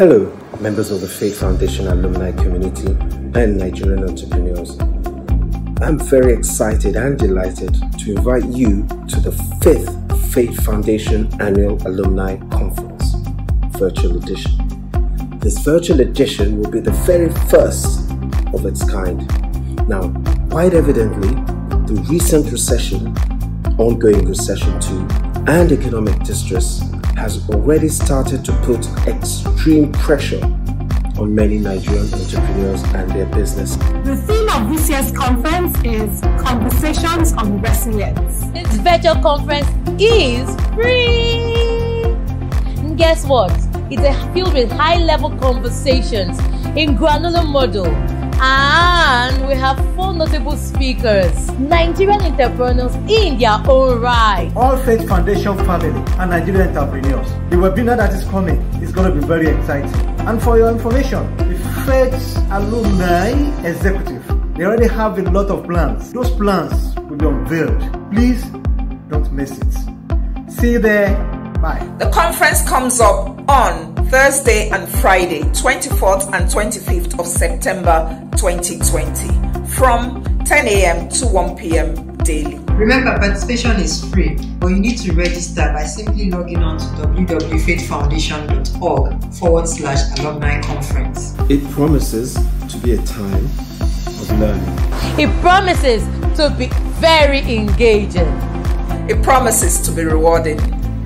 Hello, members of the Faith Foundation alumni community and Nigerian entrepreneurs. I'm very excited and delighted to invite you to the 5th Faith Foundation Annual Alumni Conference, Virtual Edition. This virtual edition will be the very first of its kind. Now, quite evidently, the recent recession, ongoing recession too, and economic distress has already started to put extreme pressure on many Nigerian entrepreneurs and their business. The theme of this year's conference is Conversations on Resilience. This virtual conference is free. And guess what? It's filled with high-level conversations in granular model. And we have 4 notable speakers, Nigerian entrepreneurs in their own right. All Faith Foundation family and Nigerian entrepreneurs. The webinar that is coming is going to be very exciting. And for your information, the Faith Alumni Executive, they already have a lot of plans. Those plans will be unveiled. Please don't miss it. See you there. Bye. The conference comes up on Thursday and Friday, 24th and 25th of September 2020, from 10 a.m. to 1 p.m. daily. Remember, participation is free, but you need to register by simply logging on to www.faithfoundation.org/alumni conference. It promises to be a time of learning. It promises to be very engaging. It promises to be rewarding.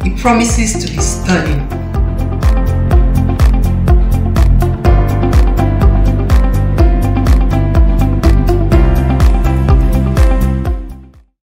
It promises to be stunning.